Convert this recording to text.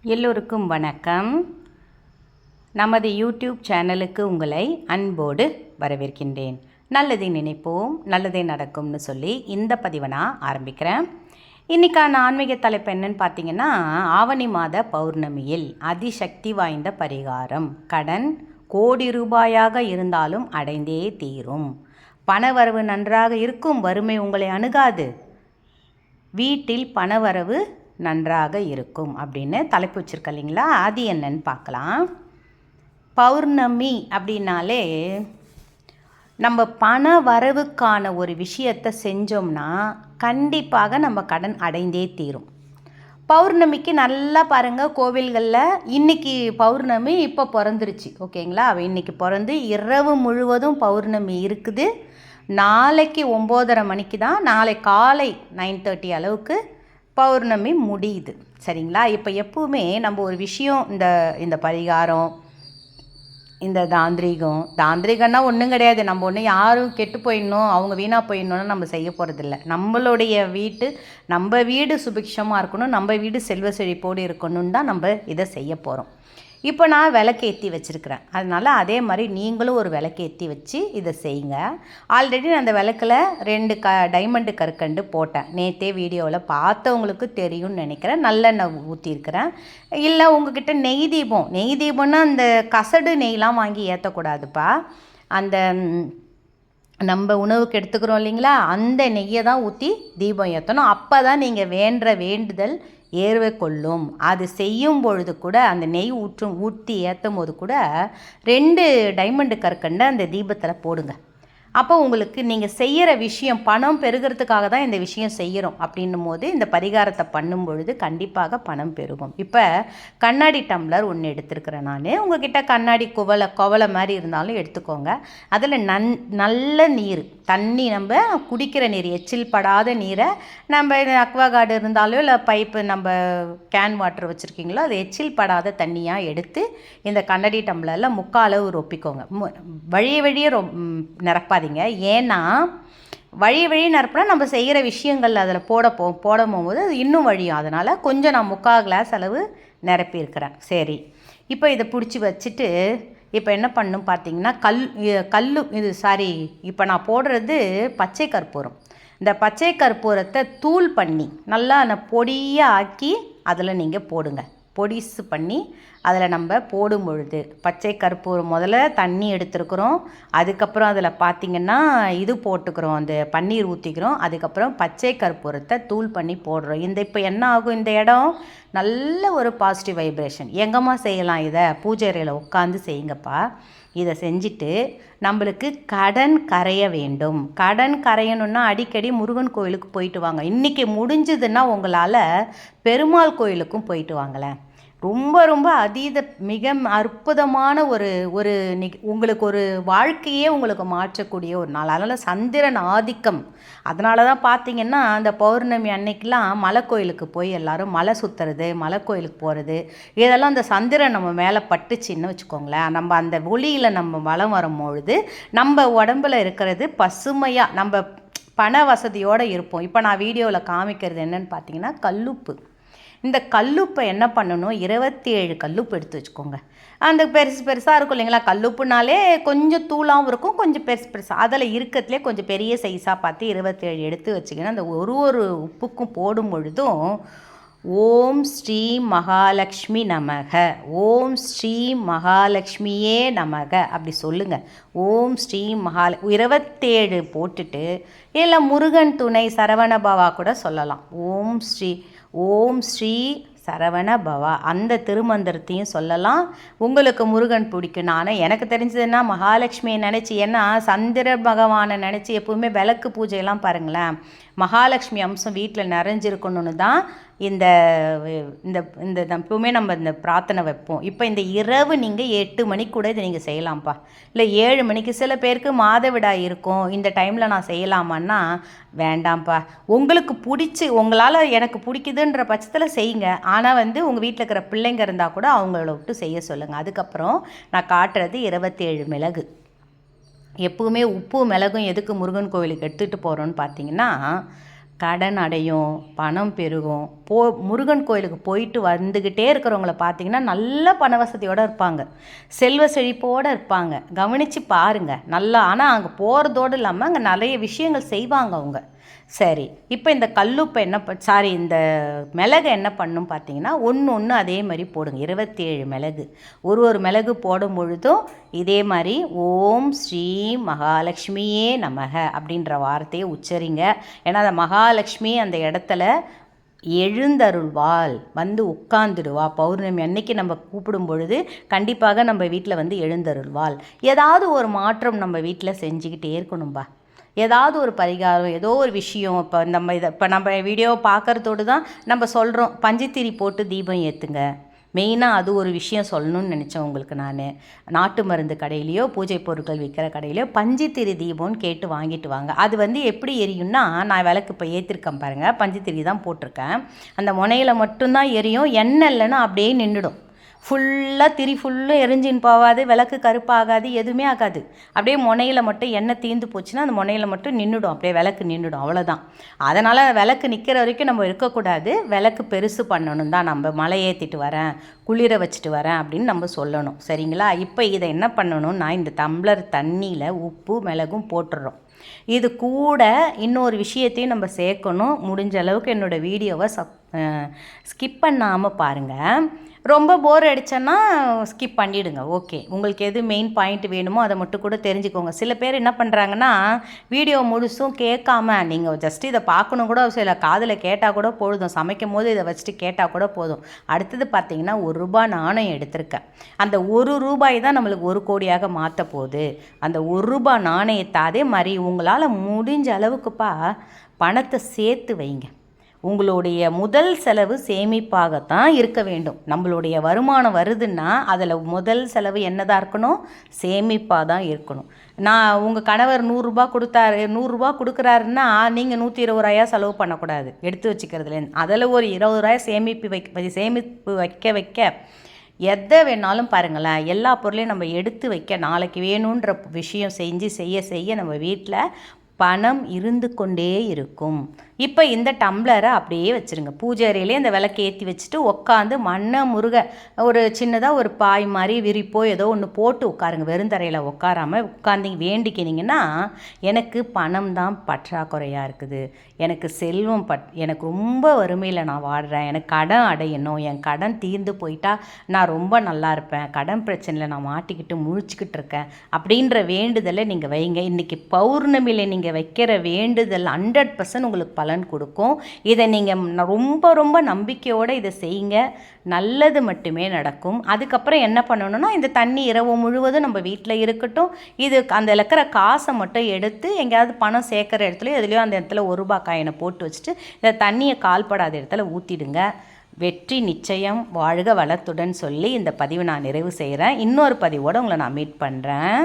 எல்லோருக்கும் வணக்கம். நமது யூடியூப் சேனலுக்கு உங்களை அன்போடு வரவேற்கின்றேன். நல்லதை நினைப்போம், நல்லதே நடக்கும்னு சொல்லி இந்த பதிவை நான் ஆரம்பிக்கிறேன். இன்றைக்கான ஆன்மீக தலைப்பு என்னன்னு பார்த்தீங்கன்னா, ஆவணி மாத பௌர்ணமியில் அதிசக்தி வாய்ந்த பரிகாரம். கடன் கோடி ரூபாயாக இருந்தாலும் அடைந்தே தீரும். பணவரவு நன்றாக இருக்கும், வறுமை உங்களை அணுகாது, வீட்டில் பணவரவு நன்றாக இருக்கும் அப்படின்னு தலைப்பு வச்சுருக்க இல்லைங்களா? அது என்னன்னு பார்க்கலாம். பௌர்ணமி அப்படின்னாலே நம்ம பண வரவுக்கான ஒரு விஷயத்தை செஞ்சோம்னா கண்டிப்பாக நம்ம கடன் அடைந்தே தீரும். பௌர்ணமிக்கு நல்லா பாருங்கள், கோவில்களில் இன்றைக்கி பௌர்ணமி இப்போ பிறந்துருச்சு, ஓகேங்களா? இன்றைக்கி பிறந்து இரவு முழுவதும் பௌர்ணமி இருக்குது. நாளைக்கு 9:30 மணிக்கு தான், நாளை காலை 9:30 அளவுக்கு பௌர்ணமி முடியுது, சரிங்களா? இப்போ எப்பவுமே நம்ம ஒரு விஷயம், இந்த பரிகாரம், இந்த தாந்திரிகம்னா ஒன்றும் கிடையாது. நம்ம ஒன்று யாரும் கெட்டு போயிடணும், அவங்க வீணாக போயிடணும்னு நம்ம செய்ய போகிறதில்ல. நம்மளுடைய நம்ம வீடு சுபிக்ஷமாக இருக்கணும், நம்ம வீடு செல்வ செழிப்போடு இருக்கணும்னு தான் நம்ம இதை செய்ய போகிறோம். இப்போ நான் விளக்கேற்றி வச்சுருக்கிறேன், அதனால் அதே மாதிரி நீங்களும் ஒரு விளக்கேற்றி வச்சு இதை செய்யுங்க. ஆல்ரெடி அந்த விளக்கில் 2 டைமண்டு கற்கண்டு போட்டேன். நேற்றே வீடியோவில் பார்த்தவங்களுக்கு தெரியும்னு நினைக்கிறேன். நல்லெண்ணெய் ஊற்றிருக்கிறேன். இல்லை உங்ககிட்ட நெய் தீபம்னா அந்த கசடு நெய்லாம் வாங்கி ஏற்றக்கூடாதுப்பா. அந்த நம்ம உணவுக்கு எடுத்துக்கிறோம் இல்லைங்களா, அந்த நெய்யை தான் ஊற்றி தீபம் ஏற்றணும். அப்போ தான் நீங்கள் வேண்டுதல் ஏர்வை கொள்ளும். அது செய்யும் பொழுது கூட அந்த நெய் ஊற்றி ஏற்றும் போது கூட 2 டைமண்டு கற்கண்டை அந்த தீபத்தில் போடுங்க. அப்போ உங்களுக்கு நீங்கள் செய்கிற விஷயம் பணம் பெருகிறதுக்காக தான் இந்த விஷயம் செய்கிறோம் அப்படின்னும் போது இந்த பரிகாரத்தை பண்ணும் பொழுது கண்டிப்பாக பணம் பெருகும். இப்போ கண்ணாடி டம்ளர் ஒன்று எடுத்துருக்கிறேன் நான். உங்ககிட்ட கண்ணாடி குவளை மாதிரி இருந்தாலும் எடுத்துக்கோங்க. அதில் நல்ல நீர், தண்ணி, நம்ம குடிக்கிற நீர், எச்சில் படாத நீரை, நம்ம அக்வாகார்டு இருந்தாலும் இல்லை பைப்பு நம்ம கேன் வாட்டர் வச்சுருக்கீங்களோ அது எச்சில் படாத தண்ணியாக எடுத்து இந்த கண்ணாடி டம்ளரில் 3/4 அளவு ரொப்பிக்கோங்க. வழியே நிரப்பாதீங்க. ஏன்னா வழி நிரப்புனா நம்ம செய்கிற விஷயங்கள் அதில் போடும் போது அது இன்னும் வழியும். அதனால் கொஞ்சம் நான் 3/4 கிளாஸ் அளவு நிரப்பியிருக்கிறேன். சரி, இப்போ இதை பிடிச்சி வச்சுட்டு இப்போ என்ன பண்ணணும் பார்த்தீங்கன்னா, இப்போ நான் போடுறது பச்சை கற்பூரம். இந்த பச்சை கற்பூரத்தை தூள் பண்ணி நல்லா பொடியாக ஆக்கி அதில் நீங்கள் போடுங்க. பொடிசு பண்ணி அதில் நம்ம போடும் பொழுது பச்சை கற்பூரம் முதல்ல தண்ணி எடுத்துருக்குறோம், அதுக்கப்புறம் அதில் பார்த்திங்கன்னா இது போட்டுக்கிறோம், அந்த பன்னீர் ஊற்றிக்கிறோம், அதுக்கப்புறம் பச்சை கற்பூரத்தை தூள் பண்ணி போடுறோம். இப்போ என்ன ஆகும், இந்த இடம் நல்ல ஒரு பாசிட்டிவ் வைப்ரேஷன். எங்கம்மா செய்யலாம் இதை? பூஜை அறையில் உட்காந்து செய்யுங்கப்பா. இதை செஞ்சுட்டு நம்மளுக்கு கடன் கரைய வேண்டும். கடன் கரையணுன்னா அடிக்கடி முருகன் கோயிலுக்கு போயிட்டு வாங்க. இன்றைக்கி முடிஞ்சதுன்னா உங்களால் பெருமாள் கோயிலுக்கும் போயிட்டு வாங்களேன். ரொம்ப மிக அற்புதமான உங்களுக்கு ஒரு வாழ்க்கையே உங்களுக்கு மாற்றக்கூடிய ஒரு நாள். அதனால் சந்திரன் ஆதிக்கம், அதனால தான் பார்த்திங்கன்னா அந்த பௌர்ணமி அன்னைக்கெலாம் மலை கோயிலுக்கு போய் எல்லோரும் மலை சுற்றுறது, மலை கோயிலுக்கு போகிறது, இதெல்லாம் அந்த சந்திரன் நம்ம மேலே பட்டுச்சின்னு வச்சுக்கோங்களேன். நம்ம அந்த ஒளியில் நம்ம வலம் வரும்பொழுது நம்ம உடம்பில் இருக்கிறது பசுமையாக, நம்ம பண வசதியோடு இருப்போம். இப்போ நான் வீடியோவில் காமிக்கிறது என்னென்னு பார்த்தீங்கன்னா கல்லுப்பு. இந்த கல்லுப்பை என்ன பண்ணணும், 27 கல்லுப்பு எடுத்து வச்சுக்கோங்க. அந்த பெருசாக இருக்கும் இல்லைங்களா, கல்லுப்புனாலே கொஞ்சம் தூளாகவும் இருக்கும், கொஞ்சம் பெருசாக, அதில் இருக்கிறதுலே கொஞ்சம் பெரிய சைஸாக பார்த்து 27 எடுத்து வச்சுக்கணும். அந்த ஒரு உப்புக்கும் போடும் பொழுதும் ஓம் ஸ்ரீ மகாலட்சுமி நமக, ஓம் ஸ்ரீ மகாலட்சுமியே நமக அப்படி சொல்லுங்கள். ஓம் ஸ்ரீ 27 போட்டுட்டு, இல்லை முருகன் துணை சரவணபவா கூட சொல்லலாம். ஓம் ஸ்ரீ சரவண பவா அந்த திருமந்திரத்தையும் சொல்லலாம். உங்களுக்கு முருகன் பிடிக்கும். எனக்கு தெரிஞ்சதுன்னா மகாலட்சுமியை நினச்சி, ஏன்னா சந்திர பகவானை நினச்சி எப்போவுமே விளக்கு பூஜையெல்லாம் பாருங்களேன், மகாலட்சுமி அம்சம் வீட்டில் நிறைஞ்சிருக்கணும்னு தான் இந்த எப்பவுமே நம்ம இந்த பிரார்த்தனை வைப்போம். இப்போ இந்த இரவு நீங்கள் 8 மணிக்கு கூட இதை நீங்கள் செய்யலாம்ப்பா, இல்லை 7 மணிக்கு. சில பேருக்கு மாதவிடாய் இருக்கும், இந்த டைமில் நான் செய்யலாமான்னா வேண்டாம்ப்பா. உங்களுக்கு உங்களால் எனக்கு பிடிக்குதுன்ற பட்சத்தில் செய்யுங்க. ஆனால் உங்கள் வீட்டில் இருக்கிற பிள்ளைங்க இருந்தால் கூட அவங்கள விட்டு செய்ய சொல்லுங்கள். அதுக்கப்புறம் நான் காட்டுறது 27 மிளகு. எப்பவுமே உப்பு மிளகும் எதுக்கு முருகன் கோவிலுக்கு எடுத்துகிட்டு போகிறோன்னு பார்த்தீங்கன்னா, கடன் அடையும், பணம் பெருகும். முருகன் கோயிலுக்கு போயிட்டு வந்துக்கிட்டே இருக்கிறவங்கள பார்த்தீங்கன்னா நல்ல பண வசதியோடு இருப்பாங்க, செல்வ செழிப்போடு இருப்பாங்க. கவனித்து பாருங்கள் நல்லா. ஆனால் அங்கே போகிறதோடு இல்லாமல் அங்கே நிறைய விஷயங்கள் செய்வாங்க அவங்க. சரி, இப்போ இந்த கல்லுப்பை இந்த மிளகை என்ன பண்ணும் பார்த்தீங்கன்னா, ஒன்று அதே மாதிரி போடுங்க. 27 மிளகு. ஒரு மிளகு போடும் பொழுதும் இதே மாதிரி ஓம் ஸ்ரீ மகாலட்சுமியே நமக அப்படின்ற வார்த்தையை உச்சரிங்க. ஏன்னா அந்த மகாலட்சுமி அந்த இடத்துல எழுந்தருள்வாள், வந்து உட்காந்துடுவா. பௌர்ணமி அன்னைக்கு நம்ம கூப்பிடும் பொழுது கண்டிப்பாக நம்ம வீட்டில் வந்து எழுந்தருள்வாள். ஏதாவது ஒரு மாற்றம் நம்ம வீட்டில் செஞ்சுக்கிட்டே இருக்கணும்பா. ஏதாவது ஒரு பரிகாரம், ஏதோ ஒரு விஷயம். இப்போ நம்ம வீடியோ பார்க்குறதோடு தான் நம்ம சொல்கிறோம், பஞ்சுத்திரி போட்டு தீபம் ஏற்றுங்க. மெயினாக அது ஒரு விஷயம் சொல்லணும்னு நினச்சேன் உங்களுக்கு. நான் நாட்டு மருந்து கடையிலையோ பூஜை பொருட்கள் விற்கிற கடையிலையோ பஞ்சுத்திரி தீபம்னு கேட்டு வாங்கிட்டு வாங்க. அது வந்து எப்படி எரியும்னா, நான் விளக்கு இப்போ ஏற்றிருக்கேன் பாருங்கள், பஞ்சுத்திரி தான் போட்டிருக்கேன். அந்த முனையில் மட்டும்தான் எரியும், எண்ணெய் இல்லைன்னா அப்படியே நின்றுடும். ஃபுல்லாக திரி ஃபுல்லும் எரிஞ்சின்னு போகாது, விளக்கு கருப்பாகாது, எதுவுமே ஆகாது. அப்படியே முனையில் மட்டும் எண்ணெய் தீர்ந்து போச்சுன்னா அந்த முனையில் மட்டும் நின்றுடும், அப்படியே விளக்கு நின்றுடும், அவ்வளோதான். அதனால் விளக்கு நிற்கிற வரைக்கும் நம்ம இருக்கக்கூடாது. விளக்கு பெருசு பண்ணணும் தான். நம்ம மலை ஏற்றிட்டு வரேன், குளிர வச்சுட்டு வரேன் அப்படின்னு நம்ம சொல்லணும். சரிங்களா? இப்போ இதை என்ன பண்ணணும்னா, இந்த டம்ளர் தண்ணியில் உப்பு மிளகும் போட்டுடுறோம். இது கூட இன்னொரு விஷயத்தையும் நம்ம சேர்க்கணும். முடிஞ்ச அளவுக்கு என்னோடய வீடியோவை ஸ்கிப் பண்ணாமல் பாருங்கள். ரொம்ப போர் அடித்தேன்னா ஸ்கிப் பண்ணிவிடுங்க. ஓகே, உங்களுக்கு எது மெயின் பாயிண்ட் வேணுமோ அதை மட்டும் கூட தெரிஞ்சுக்கோங்க. சில பேர் என்ன பண்ணுறாங்கன்னா, வீடியோ முழுசும் கேட்காம நீங்கள் ஜஸ்ட்டு இதை பார்க்கணும் கூட சில காதில் கேட்டால் கூட போதும், சமைக்கும் போது இதை வச்சுட்டு கேட்டால் கூட போதும். அடுத்தது பார்த்திங்கன்னா, ₹1 நாணயம் எடுத்திருக்கேன். அந்த ₹1 தான் நம்மளுக்கு 1 கோடியாக மாற்ற போகுது. அந்த ₹1 நாணயத்தை அதே மாதிரி உங்களால் முடிஞ்ச அளவுக்குப்பா பணத்தை சேர்த்து வைங்க. உங்களுடைய முதல் செலவு சேமிப்பாகத்தான் இருக்க வேண்டும். நம்மளுடைய வருமானம் வருதுன்னா அதில் முதல் செலவு என்னதான் இருக்கணும்? சேமிப்பாக தான் இருக்கணும். நான் உங்கள் கணவர் ₹100 கொடுக்குறாருன்னா நீங்கள் ₹120 செலவு பண்ணக்கூடாது, எடுத்து வச்சுக்கிறதுலேருந்து. அதில் ஒரு ₹20 சேமிப்பு வைக்க எதை வேணாலும் பாருங்களேன், எல்லா பொருளையும் நம்ம எடுத்து வைக்க, நாளைக்கு வேணுன்ற விஷயம் செய்ய நம்ம வீட்டில் பணம் இருந்து கொண்டே இருக்கும். இப்போ இந்த டம்ளரை அப்படியே வச்சுருங்க. பூஜை அறையிலே இந்த விளக்கு ஏற்றி வச்சுட்டு உட்காந்து முருக ஒரு சின்னதாக ஒரு பாய் மாதிரி விரிப்போ ஏதோ ஒன்று போட்டு உட்காருங்க. வெறுந்தரையில் உட்காராமல் உட்காந்து வேண்டிக்கினீங்கன்னா, எனக்கு பணம் தான் பற்றாக்குறையாக இருக்குது, எனக்கு செல்வம் எனக்கு ரொம்ப வறுமையில் நான் வாடுறேன், எனக்கு கடன் அடையணும், என் கடன் தீர்ந்து போயிட்டா நான் ரொம்ப நல்லா இருப்பேன், கடன் பிரச்சனையில் நான் மாட்டிக்கிட்டு முழிச்சுக்கிட்டு இருக்கேன் அப்படின்ற வேண்டுதலை நீங்கள் வைங்க. இன்றைக்கி பௌர்ணமியில் நீங்கள் வைக்கிற வேண்டுதல் 100% உங்களுக்கு பலன் கொடுக்கும். இதை நீங்கள் ரொம்ப நம்பிக்கையோடு இதை செய்யுங்க, நல்லது மட்டுமே நடக்கும். அதுக்கப்புறம் என்ன பண்ணணும்னா, இந்த தண்ணி இரவு முழுவதும் நம்ம வீட்டில் இருக்கட்டும். இது அந்த இருக்கிற காசை மட்டும் எடுத்து எங்கேயாவது பணம் சேர்க்குற இடத்துலையோ எதுலையோ அந்த இடத்துல ₹1 காயினை போட்டு வச்சுட்டு இந்த தண்ணியை கால்படாத இடத்துல ஊற்றிடுங்க. வெற்றி நிச்சயம். வாழ்க வளத்துடன் சொல்லி இந்த பதிவை நான் நிறைவு செய்கிறேன். இன்னொரு பதிவோடு உங்களை நான் மீட் பண்ணுறேன்.